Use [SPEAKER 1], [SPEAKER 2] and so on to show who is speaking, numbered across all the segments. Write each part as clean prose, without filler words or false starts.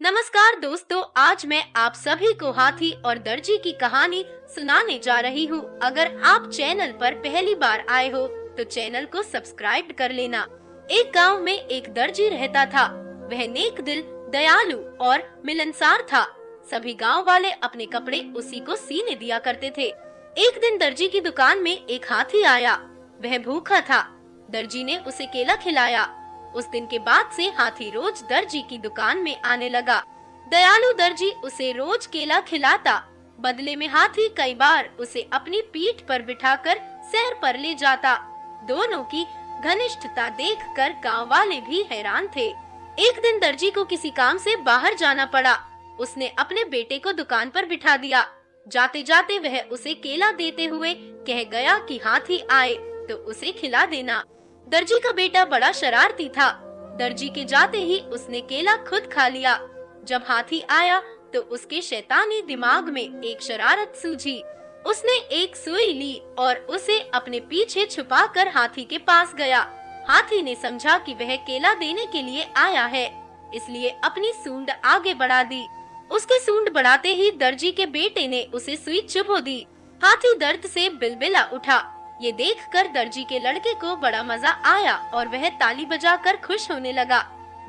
[SPEAKER 1] नमस्कार दोस्तों, आज मैं आप सभी को हाथी और दर्जी की कहानी सुनाने जा रही हूँ। अगर आप चैनल पर पहली बार आए हो तो चैनल को सब्सक्राइब कर लेना। एक गांव में एक दर्जी रहता था। वह नेक दिल, दयालु और मिलनसार था। सभी गांव वाले अपने कपड़े उसी को सीने दिया करते थे। एक दिन दर्जी की दुकान में एक हाथी आया। वह भूखा था। दर्जी ने उसे केला खिलाया। उस दिन के बाद से हाथी रोज दर्जी की दुकान में आने लगा। दयालु दर्जी उसे रोज केला खिलाता। बदले में हाथी कई बार उसे अपनी पीठ पर बिठाकर सैर पर ले जाता। दोनों की घनिष्ठता देखकर गांव वाले भी हैरान थे। एक दिन दर्जी को किसी काम से बाहर जाना पड़ा। उसने अपने बेटे को दुकान पर बिठा दिया। जाते जाते वह उसे केला देते हुए कह गया कि हाथी आए तो उसे खिला देना। दर्जी का बेटा बड़ा शरारती था। दर्जी के जाते ही उसने केला खुद खा लिया। जब हाथी आया तो उसके शैतानी दिमाग में एक शरारत सूझी। उसने एक सुई ली और उसे अपने पीछे छुपाकर हाथी के पास गया। हाथी ने समझा कि वह केला देने के लिए आया है, इसलिए अपनी सूंड आगे बढ़ा दी। उसके सूंड बढ़ाते ही दर्जी के बेटे ने उसे सुई चुभो दी। हाथी दर्द से बिलबिला उठा। ये देखकर दर्जी के लड़के को बड़ा मजा आया और वह ताली बजाकर खुश होने लगा।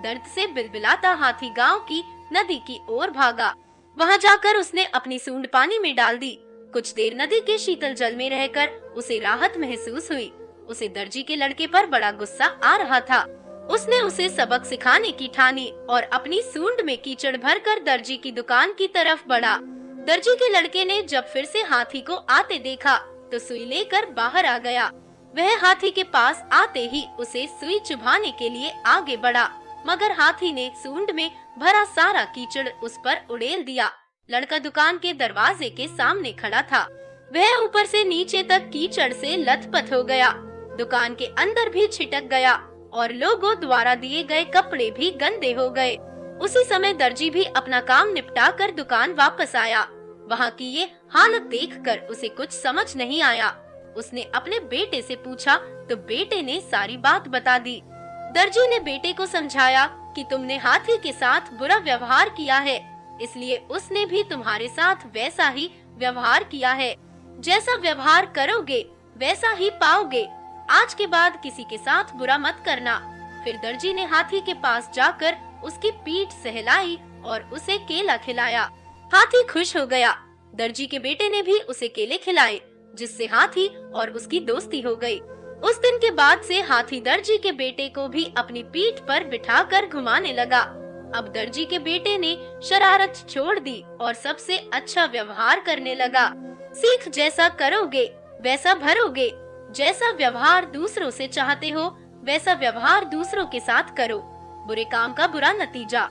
[SPEAKER 1] दर्द से बिलबिलाता हाथी गांव की नदी की ओर भागा। वहां जाकर उसने अपनी सूंड पानी में डाल दी। कुछ देर नदी के शीतल जल में रहकर उसे राहत महसूस हुई। उसे दर्जी के लड़के पर बड़ा गुस्सा आ रहा था। उसने उसे सबक सिखाने की ठानी और अपनी सूंड में कीचड़ भरकर दर्जी की दुकान की तरफ बढ़ा। दर्जी के लड़के ने जब फिर से हाथी को आते देखा तो सुई लेकर बाहर आ गया। वह हाथी के पास आते ही उसे सुई चुभाने के लिए आगे बढ़ा, मगर हाथी ने सूंड में भरा सारा कीचड़ उस पर उड़ेल दिया। लड़का दुकान के दरवाजे के सामने खड़ा था। वह ऊपर से नीचे तक कीचड़ से लथपथ हो गया। दुकान के अंदर भी छिटक गया और लोगों द्वारा दिए गए कपड़े भी गंदे हो गए। उसी समय दर्जी भी अपना काम निपटा कर दुकान वापस आया। वहाँ की ये हालत देखकर उसे कुछ समझ नहीं आया। उसने अपने बेटे से पूछा तो बेटे ने सारी बात बता दी। दर्जी ने बेटे को समझाया कि तुमने हाथी के साथ बुरा व्यवहार किया है, इसलिए उसने भी तुम्हारे साथ वैसा ही व्यवहार किया है। जैसा व्यवहार करोगे वैसा ही पाओगे। आज के बाद किसी के साथ बुरा मत करना। फिर दर्जी ने हाथी के पास जाकर उसकी पीठ सहलाई और उसे केला खिलाया। हाथी खुश हो गया। दर्जी के बेटे ने भी उसे केले खिलाए, जिससे हाथी और उसकी दोस्ती हो गई। उस दिन के बाद से हाथी दर्जी के बेटे को भी अपनी पीठ पर बिठाकर घुमाने लगा। अब दर्जी के बेटे ने शरारत छोड़ दी और सबसे अच्छा व्यवहार करने लगा। सीख जैसा करोगे वैसा भरोगे। जैसा व्यवहार दूसरों से चाहते हो वैसा व्यवहार दूसरों के साथ करो। बुरे काम का बुरा नतीजा।